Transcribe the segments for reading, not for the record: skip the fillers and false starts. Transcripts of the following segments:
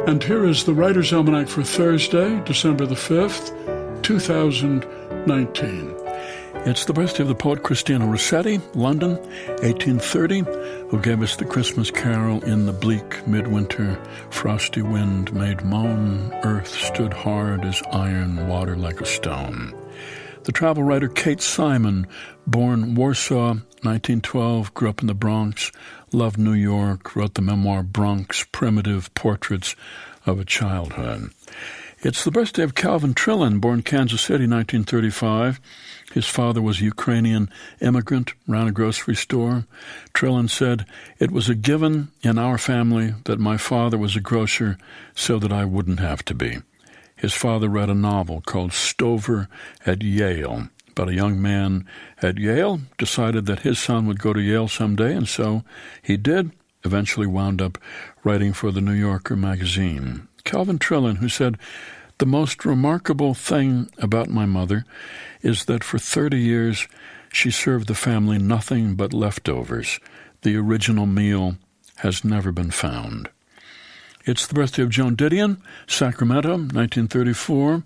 And here is the Writer's Almanac for Thursday, December the 5th, 2019. It's the birthday of the poet Christina Rossetti, London, 1830, who gave us the Christmas carol in the bleak midwinter. Frosty wind made moan, earth stood hard as iron, water like a stone. The travel writer Kate Simon, born Warsaw, 1912, grew up in the Bronx, loved New York, wrote the memoir Bronx, Primitive Portraits of a Childhood. It's the birthday of Calvin Trillin, born Kansas City, 1935. His father was a Ukrainian immigrant, ran a grocery store. Trillin said, "It was a given in our family that my father was a grocer so that I wouldn't have to be." His father read a novel called Stover at Yale, but a young man at Yale decided that his son would go to Yale someday, and so he did, eventually wound up writing for the New Yorker magazine. Calvin Trillin, who said, "The most remarkable thing about my mother is that for 30 years she served the family nothing but leftovers. The original meal has never been found." It's the birthday of Joan Didion, Sacramento, 1934.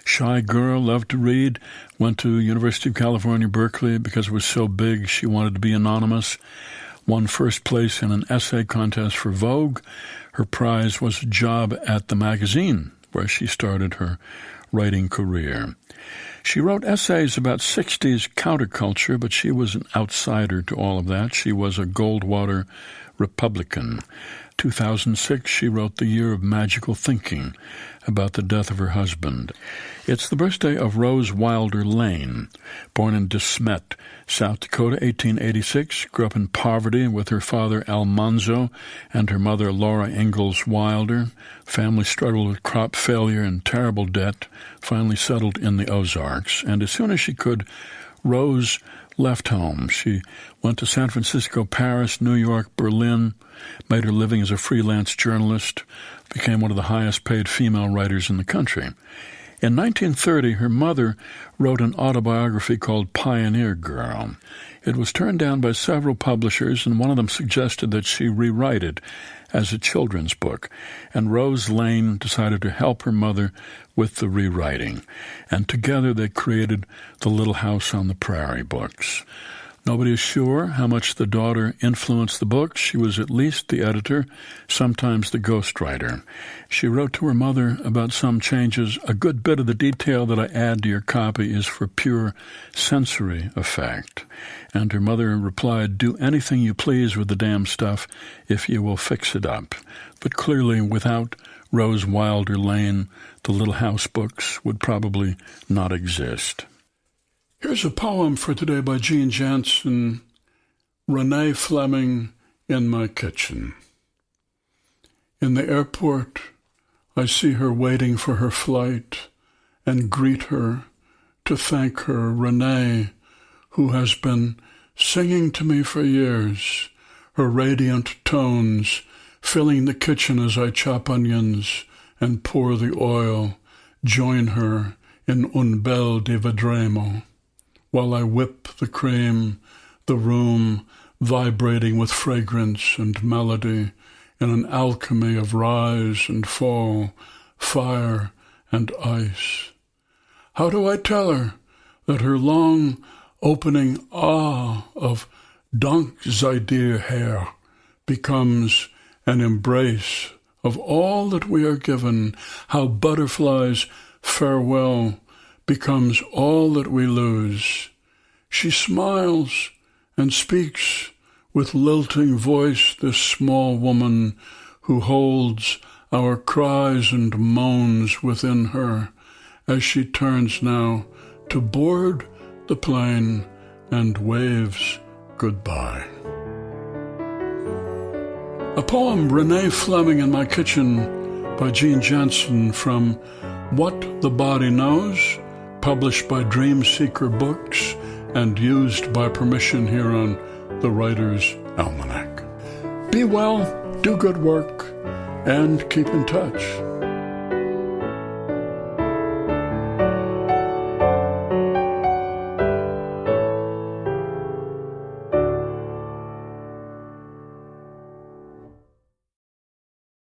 Shy girl, loved to read, went to University of California, Berkeley. Because it was so big, she wanted to be anonymous. Won first place in an essay contest for Vogue. Her prize was a job at the magazine, where she started her writing career. She wrote essays about 60s counterculture, but she was an outsider to all of that. She was a Goldwater Republican. 2006, she wrote The Year of Magical Thinking about the death of her husband. It's the birthday of Rose Wilder Lane, born in De Smet, South Dakota, 1886, grew up in poverty with her father Almanzo and her mother Laura Ingalls Wilder. Family struggled with crop failure and terrible debt, finally settled in the Ozarks, and as soon as she could, Rose left home. She went to San Francisco, Paris, New York, Berlin, made her living as a freelance journalist, became one of the highest-paid female writers in the country. In 1930, her mother wrote an autobiography called Pioneer Girl. It was turned down by several publishers, and one of them suggested that she rewrite it as a children's book, and Rose Lane decided to help her mother with the rewriting, and together they created the Little House on the Prairie books. Nobody is sure how much the daughter influenced the book. She was at least the editor, sometimes the ghostwriter. She wrote to her mother about some changes. A good bit of the detail that I add to your copy is for pure sensory effect. And her mother replied, "Do anything you please with the damn stuff if you will fix it up." But clearly, without Rose Wilder Lane, the Little House books would probably not exist. Here's a poem for today by Jean Jansen, Renee Fleming, In My Kitchen. In the airport, I see her waiting for her flight and greet her to thank her, Renee, who has been singing to me for years, her radiant tones filling the kitchen as I chop onions and pour the oil, join her in Un bel di vedremo. While I whip the cream, the room vibrating with fragrance and melody in an alchemy of rise and fall, fire and ice. How do I tell her that her long opening ah of Dank sei dir, Herr becomes an embrace of all that we are given, how butterflies' farewell becomes all that we lose. She smiles and speaks with lilting voice, this small woman who holds our cries and moans within her as she turns now to board the plane and waves goodbye. A poem, Renee Fleming, In My Kitchen, by Jean Jansen, from What the Body Knows, published by Dream Seeker Books and used by permission here on the Writer's Almanac. Be well, do good work, and keep in touch.